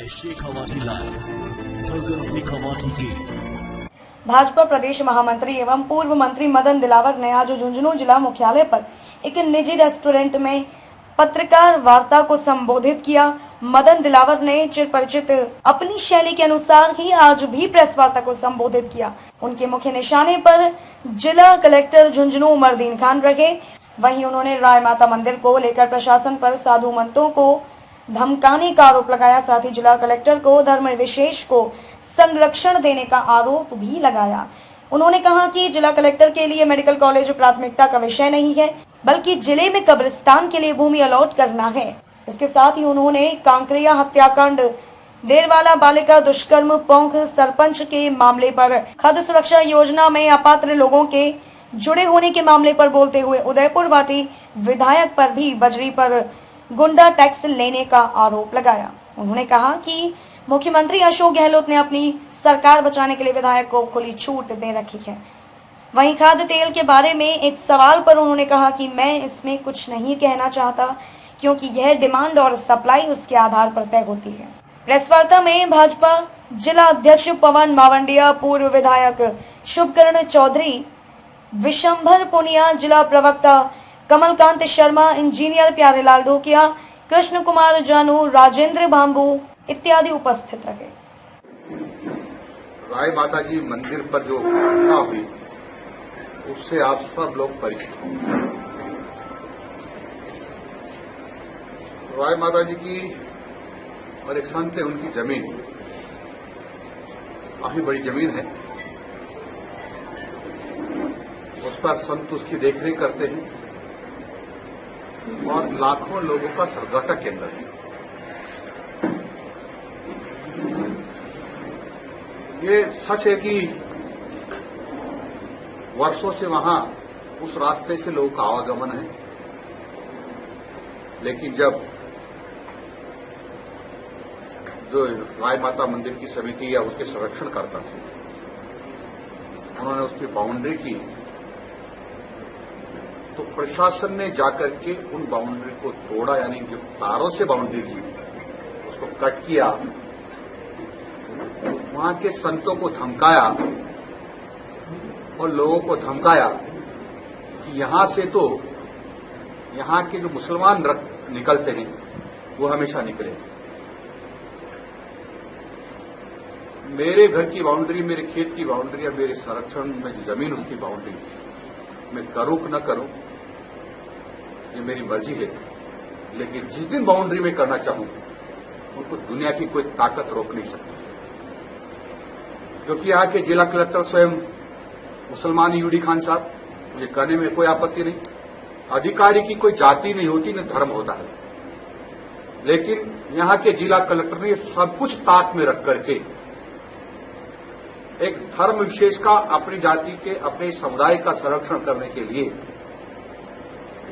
Shekhawati live थगन Shekhawati की। भाजपा प्रदेश महामंत्री एवं पूर्व मंत्री मदन दिलावर ने आज झुंझुनू जिला मुख्यालय पर एक निजी रेस्टोरेंट में पत्रकार वार्ता को संबोधित किया। मदन दिलावर ने चिरपरिचित अपनी शैली के अनुसार ही आज भी प्रेस वार्ता को संबोधित किया। उनके मुख्य निशाने पर जिला कलेक्टर झुंझुनू उमरदीन खान रहे। वहीं उन्होंने राय माता मंदिर को लेकर प्रशासन पर साधु मंतों को धमकाने का आरोप लगाया। साथ ही जिला कलेक्टर को धर्म विशेष को संरक्षण देने का आरोप भी लगाया। उन्होंने कहा कि जिला कलेक्टर के लिए मेडिकल कॉलेज प्राथमिकता का विषय नहीं है, बल्कि जिले में कब्रिस्तान के लिए भूमि अलॉट करना है। इसके साथ ही उन्होंने कांकरिया हत्याकांड, देरवाला बालिका दुष्कर्म, पोंख सरपंच के मामले पर, खाद्य सुरक्षा योजना में अपात्र लोगों के जुड़े होने के मामले पर बोलते हुए उदयपुर वाटी विधायक पर भी बजरी पर गुंडा टैक्स लेने का आरोप लगाया। उन्होंने कहा कि मुख्यमंत्री अशोक गहलोत ने अपनी सरकार बचाने के लिए विधायक को खुली छूट दे रखी है। वहीं खाद्य तेल के बारे में एक सवाल पर उन्होंने कहा कि मैं इसमें कुछ नहीं कहना चाहता, क्योंकि यह डिमांड और सप्लाई उसके आधार पर तय होती है। प्रेस वार्ता में भाजपा जिला अध्यक्ष पवन मावंडिया, पूर्व विधायक शुभकर्ण चौधरी, विशंभर पुनिया, जिला प्रवक्ता कमलकांत शर्मा, इंजीनियर प्यारेलाल ढोकिया, कृष्ण कुमार जानू, राजेंद्र बांबू इत्यादि उपस्थित रहे। राय माता जी मंदिर पर जो घटना हुई उससे आप सब लोग परिचित होंगे। राय माता जी की और एक संत है, उनकी जमीन काफी बड़ी जमीन है। उस पर संत उसकी देखरेख करते हैं और लाखों लोगों का श्रद्धा का केंद्र है। ये सच है कि वर्षों से वहां उस रास्ते से लोगों का आवागमन है, लेकिन जब जो राय माता मंदिर की समिति या उसके संरक्षणकर्ता थे, उन्होंने उसकी बाउंड्री की, तो प्रशासन ने जाकर के उन बाउंड्री को तोड़ा, यानी जो तारों से बाउंड्री की उसको कट किया, वहां के संतों को धमकाया और लोगों को धमकाया कि यहां से तो यहां के जो मुसलमान निकलते हैं वो हमेशा निकले। मेरे घर की बाउंड्री, मेरे खेत की बाउंड्री या मेरे संरक्षण में जो जमीन उसकी बाउंड्री मैं करूं कि न करूं ये मेरी मर्जी है, लेकिन जिस दिन बाउंड्री में करना चाहूं उनको दुनिया की कोई ताकत रोक नहीं सकती। क्योंकि यहाँ के जिला कलेक्टर स्वयं मुसलमान यूडी खान साहब, मुझे कहने में कोई आपत्ति नहीं, अधिकारी की कोई जाति नहीं होती न धर्म होता है, लेकिन यहाँ के जिला कलेक्टर ने सब कुछ ताक में रख करके एक धर्म विशेष का, अपनी जाति के, अपने समुदाय का संरक्षण करने के लिए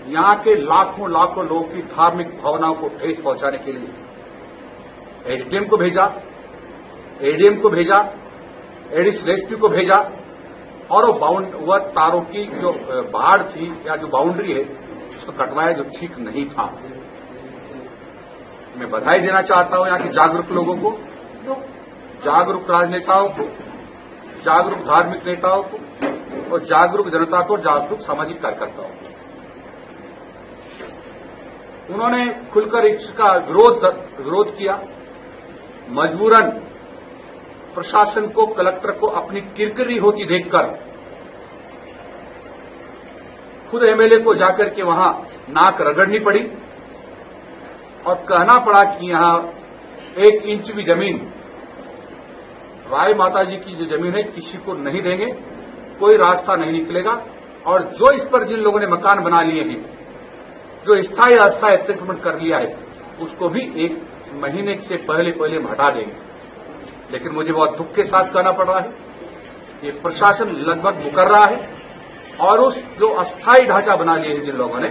यहाँ के लाखों लाखों लोगों की धार्मिक भावनाओं को ठेस पहुंचाने के लिए एसडीएम को भेजा, एडीएम को भेजा, एडिशनल एसपी को भेजा, और वह तारों की जो बाड़ थी या जो बाउंड्री है उसको कटवाया जो ठीक नहीं था। मैं बधाई देना चाहता हूं यहाँ के जागरूक लोगों को, जागरूक राजनेताओं को, जागरूक धार्मिक नेताओं को और जागरूक जनता को, जागरूक सामाजिक कार्यकर्ताओं को। उन्होंने खुलकर इसका विरोध किया। मजबूरन प्रशासन को, कलेक्टर को अपनी किरकिरी होती देखकर खुद एमएलए को जाकर के वहां नाक रगड़नी पड़ी और कहना पड़ा कि यहां 1 इंच भी जमीन राय माता जी की जो जमीन है किसी को नहीं देंगे, कोई रास्ता नहीं निकलेगा। और जो इस पर जिन लोगों ने मकान बना लिए हैं, जो स्थायी अस्थायी अतिक्रमण कर लिया है, उसको भी 1 महीने से पहले हम हटा देंगे। लेकिन मुझे बहुत दुख के साथ कहना पड़ रहा है, ये प्रशासन लगभग मुकर रहा है और उस जो अस्थायी ढांचा बना लिए हैं जिन लोगों ने,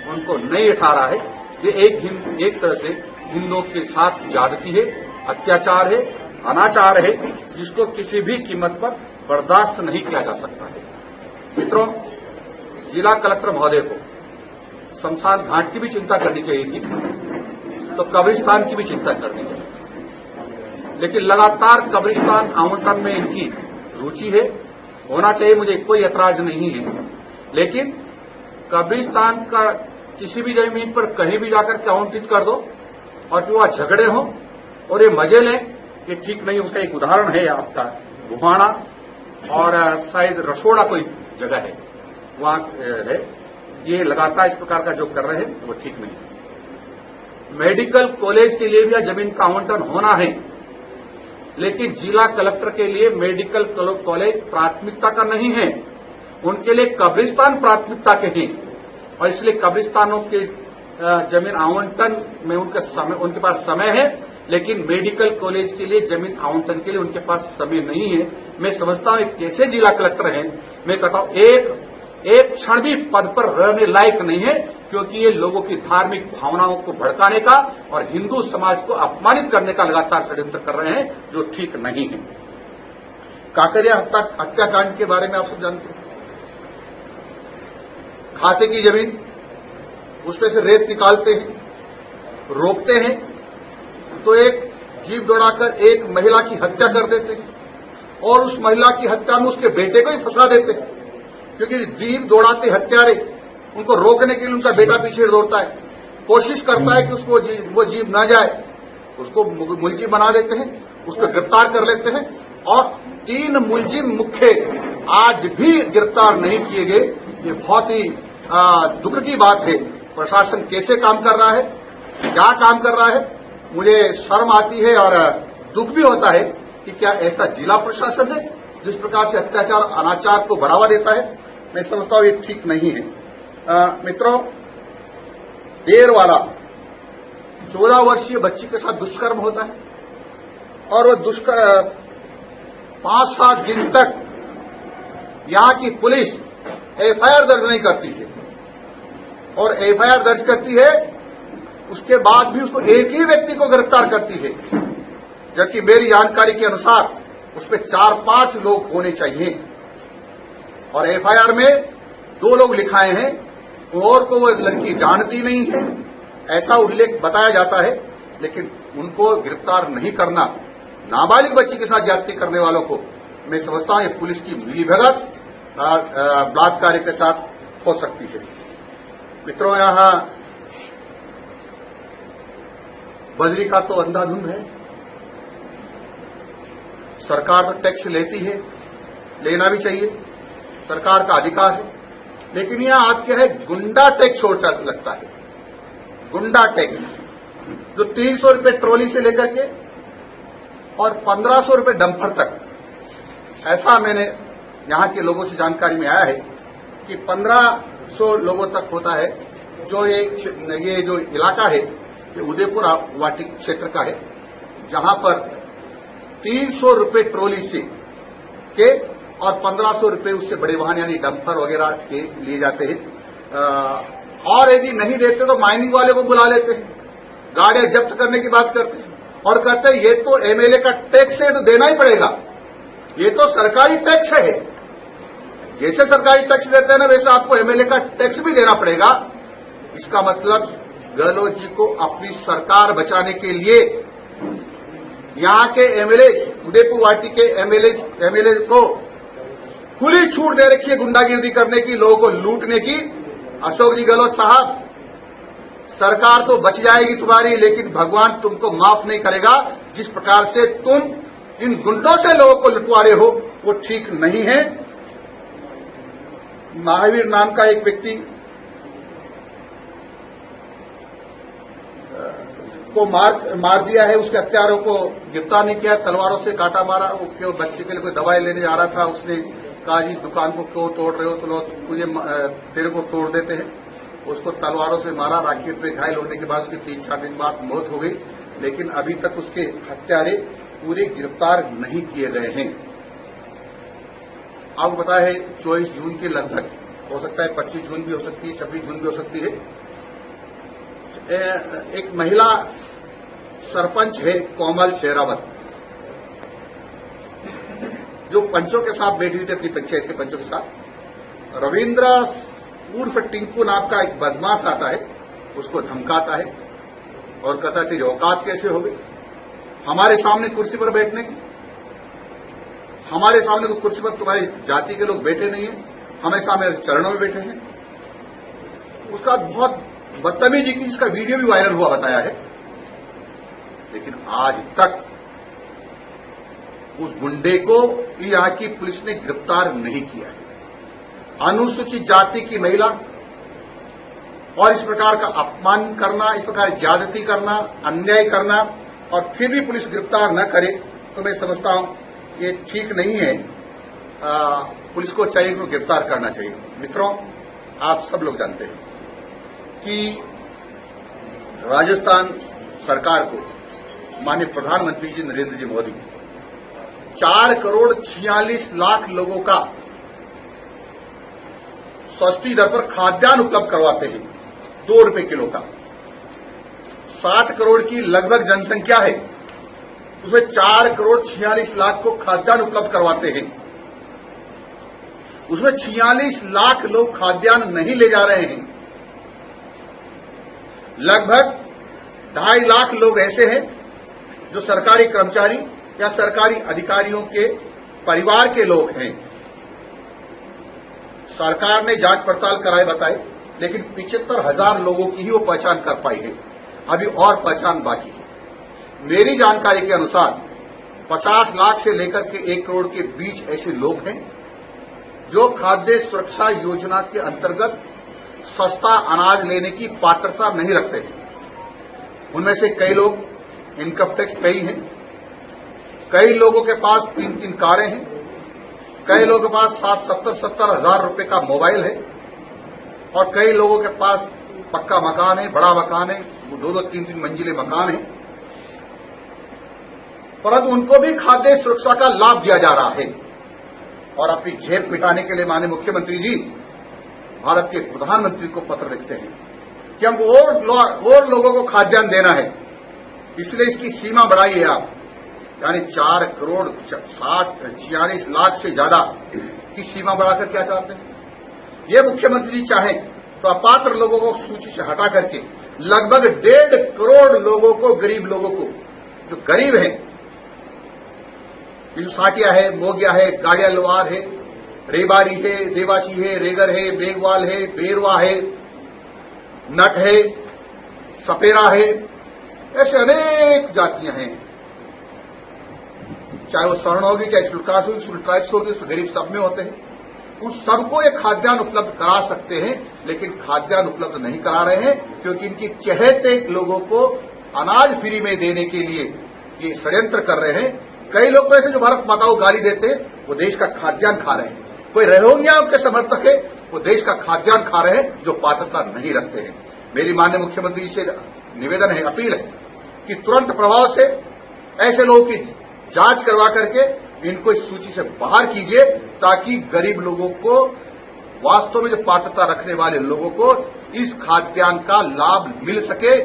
उनको नहीं हटा रहा है। ये एक तरह से हिंदुओं के साथ ज्यादती है, अत्याचार है, अनाचार है, जिसको किसी भी कीमत पर बर्दाश्त नहीं किया जा सकता है। मित्रों, जिला कलेक्टर महोदय को शमशान घाट की भी चिंता करनी चाहिए थी, तो कब्रिस्तान की भी चिंता करनी चाहिए। लेकिन लगातार कब्रिस्तान आवंटन में इनकी रुचि है, होना चाहिए, मुझे कोई ऐतराज नहीं है। लेकिन कब्रिस्तान का किसी भी जमीन पर कहीं भी जाकर के आवंटित कर दो और फिर वहां झगड़े हों और ये मजे लें, ये ठीक नहीं। उसका एक उदाहरण है आपका बुहाना और शायद रसोड़ा कोई जगह है वहां है। ये लगातार इस प्रकार का जो कर रहे हैं वो ठीक नहीं। मेडिकल कॉलेज के लिए भी जमीन का आवंटन होना है, लेकिन जिला कलेक्टर के लिए मेडिकल कॉलेज प्राथमिकता का नहीं है, उनके लिए कब्रिस्तान प्राथमिकता के हैं। और इसलिए कब्रिस्तानों के जमीन आवंटन में उनके पास समय है, लेकिन मेडिकल कॉलेज के लिए जमीन आवंटन के लिए उनके पास समय नहीं है। मैं समझता हूं एक कैसे जिला कलेक्टर हैं, मैं कहता हूं एक क्षण भी पद पर रहने लायक नहीं है, क्योंकि ये लोगों की धार्मिक भावनाओं को भड़काने का और हिंदू समाज को अपमानित करने का लगातार षड्यंत्र कर रहे हैं, जो ठीक नहीं है। काकरिया हत्याकांड के बारे में आप सब जानते हैं। खाते की जमीन, उसमें से रेत निकालते हैं, रोकते हैं, तो एक जीप दौड़ाकर एक महिला की हत्या कर देते हैं और उस महिला की हत्या में उसके बेटे को ही फंसा देते हैं, क्योंकि जीप दौड़ाते हत्यारे उनको रोकने के लिए उनका बेटा पीछे दौड़ता है, कोशिश करता है कि उसको वो जीप न जाए, उसको मुलजिम बना देते हैं, उसको गिरफ्तार कर लेते हैं और 3 मुलजिम मुख्य आज भी गिरफ्तार नहीं किए गए। ये बहुत ही दुख की बात है। प्रशासन कैसे काम कर रहा है, क्या काम कर रहा है, मुझे शर्म आती है और दुख भी होता है कि क्या ऐसा जिला प्रशासन है जिस प्रकार से अत्याचार अनाचार को बढ़ावा देता है। मैं समझता हूं ये ठीक नहीं है। मित्रों, देर वाला 14 वर्षीय बच्ची के साथ दुष्कर्म होता है और वो 5-7 दिन तक यहां की पुलिस एफआईआर दर्ज नहीं करती है, और एफआईआर दर्ज करती है उसके बाद भी उसको एक ही व्यक्ति को गिरफ्तार करती है, जबकि मेरी जानकारी के अनुसार उसमें 4-5 लोग होने चाहिए और एफआईआर में 2 लोग लिखाए हैं और को वो लड़की जानती नहीं है, ऐसा उल्लेख बताया जाता है। लेकिन उनको गिरफ्तार नहीं करना, नाबालिग बच्ची के साथ ज्यादती करने वालों को, मैं समझता हूं ये पुलिस की मिलीभगत बलात्कार के साथ हो सकती है। मित्रों, यहां बजरी का तो अंधाधुंध है। सरकार तो टैक्स लेती है, लेना भी चाहिए, सरकार का अधिकार है, लेकिन यहां आप क्या है, गुंडा टैक्स और लगता है। गुंडा टैक्स जो 300 रुपये ट्रॉली से लेकर के और 1500 रुपये डंपर तक, ऐसा मैंने यहां के लोगों से जानकारी में आया है कि 1500 लोगों तक होता है। जो ये जो इलाका है ये उदयपुर वाटी क्षेत्र का है, जहां पर 300 रुपये ट्रॉली से के और 1500 रुपये उससे बड़े वाहन यानी डंपर वगैरह के लिए जाते हैं। और यदि नहीं देते तो माइनिंग वाले को बुला लेते हैं, गाड़ियां जब्त करने की बात करते हैं और कहते हैं ये तो एमएलए का टैक्स है तो देना ही पड़ेगा, ये तो सरकारी टैक्स है। जैसे सरकारी टैक्स देते हैं ना, वैसे आपको एमएलए का टैक्स भी देना पड़ेगा। इसका मतलब गहलोत जी को अपनी सरकार बचाने के लिए यहां के एमएलए, उदयपुर वाटी के एमएलए को खुली छूट दे रखी है गुंडागिर्दी करने की, लोगों को लूटने की। अशोक जी गहलोत साहब, सरकार तो बच जाएगी तुम्हारी, लेकिन भगवान तुमको माफ नहीं करेगा। जिस प्रकार से तुम इन गुंडों से लोगों को लुटवा रहे हो वो ठीक नहीं है। महावीर नाम का एक व्यक्ति को मार दिया है, उसके हत्यारों को गिरफ्तार नहीं किया, तलवारों से काटा मारा। वो क्यों बच्चे के लिए कोई दवाई लेने जा रहा था, उसने कहा जी इस दुकान को क्यों तोड़ रहे हो, तो लोग तुझे तेरे को तोड़ देते हैं। उसको तलवारों से मारा, राखी पे घायल होने के बाद उसकी 3-4 दिन बाद मौत हो गई, लेकिन अभी तक उसके हत्यारे पूरे गिरफ्तार नहीं किए गए हैं। आपको पता है 24 जून के लगभग, हो सकता है 25 जून भी हो सकती है, 26 जून भी हो सकती है, एक महिला सरपंच है कोमल शेरावत, जो पंचों के साथ बैठी हुई थी, अपनी पंचायत के पंचों के साथ। रविंद्र उर्फ टिंकू नाम का एक बदमाश आता है, उसको धमकाता है और कहता है तेरी औकात कैसे हो गई, हमारे सामने कुर्सी पर बैठने की। हमारे सामने कोई कुर्सी पर तुम्हारी जाति के लोग बैठे नहीं है, हमेशा मेरे चरणों में बैठे हैं। उसका बहुत बदतमीजी की, इसका वीडियो भी वायरल हुआ बताया है, लेकिन आज तक उस गुंडे को यहां की पुलिस ने गिरफ्तार नहीं किया है। अनुसूचित जाति की महिला और इस प्रकार का अपमान करना, इस प्रकार ज्यादती करना, अन्याय करना और फिर भी पुलिस गिरफ्तार न करे, तो मैं समझता हूं ये ठीक नहीं है। पुलिस को चाहिए कि गिरफ्तार करना चाहिए। मित्रों, आप सब लोग जानते हैं कि राजस्थान सरकार को माननीय प्रधानमंत्री जी नरेंद्र जी मोदी 4 करोड़ 46 लाख लोगों का सस्ती दर पर खाद्यान्न उपलब्ध करवाते हैं, 2 रुपए किलो का। 7 करोड़ की लगभग जनसंख्या है, उसमें 4 करोड़ 46 लाख को खाद्यान्न उपलब्ध करवाते हैं। उसमें 46 लाख लोग खाद्यान्न नहीं ले जा रहे हैं। लगभग 2.5 लाख लोग ऐसे हैं जो सरकारी कर्मचारी या सरकारी अधिकारियों के परिवार के लोग हैं। सरकार ने जांच पड़ताल कराए बताए, लेकिन 75,000 लोगों की ही वो पहचान कर पाई है। अभी और पहचान बाकी है। मेरी जानकारी के अनुसार 50 लाख से लेकर के 1 करोड़ के बीच ऐसे लोग हैं जो खाद्य सुरक्षा योजना के अंतर्गत सस्ता अनाज लेने की पात्रता नहीं रखते हैं। उनमें से कई लोग इनकम टैक्स पेई हैं, कई लोगों के पास 3-3 कारें हैं, कई लोगों के पास 60-70 हजार रुपए का मोबाइल है और कई लोगों के पास पक्का मकान है, बड़ा मकान है, 2-2, 3-3 मंजिले मकान है, परंतु उनको भी खाद्य सुरक्षा का लाभ दिया जा रहा है। और अपनी जेब मिटाने के लिए माननीय मुख्यमंत्री जी भारत के प्रधानमंत्री को पत्र लिखते हैं कि हमको और लोगों को खाद्यान्न देना है, इसलिए इसकी सीमा बढ़ाइए आप। यानी 4 करोड़ 46 लाख से ज्यादा की सीमा बढ़ाकर क्या चाहते हैं? ये मुख्यमंत्री जी चाहें तो अपात्र लोगों को सूची से हटा करके लगभग 1.5 करोड़ लोगों को, गरीब लोगों को, जो गरीब हैं, जो साटिया है, मोगिया है, गाड़िया लोहार है, रेबारी है, देवासी है, रेगर है, बेगवाल है, बेरवा है, नट है, सपेरा है, ऐसे अनेक जातियां हैं। चाहे वो स्वर्ण होगी, चाहे शुल्कास होगी, शुल्ट्राइब्स होगी, गरीब सब में होते हैं। उन सबको ये खाद्यान्न उपलब्ध करा सकते हैं, लेकिन खाद्यान्न उपलब्ध नहीं करा रहे हैं क्योंकि इनकी चहेते लोगों को अनाज फ्री में देने के लिए ये षड्यंत्र कर रहे हैं। कई लोग तो ऐसे जो भारत माता को गाली देते हैं, वो देश का खाद्यान्न खा रहे हैं। कोई रोहिंग्या के समर्थक है, वो देश का खाद्यान्न खा रहे हैं जो पात्रता नहीं रखते हैं। मेरी माननीय मुख्यमंत्री जी से निवेदन है, अपील है कि तुरंत प्रभाव से ऐसे लोगों की जांच करवा करके इनको इस सूची से बाहर कीजिए, ताकि गरीब लोगों को, वास्तव में जो पात्रता रखने वाले लोगों को इस खाद्यान्न का लाभ मिल सके।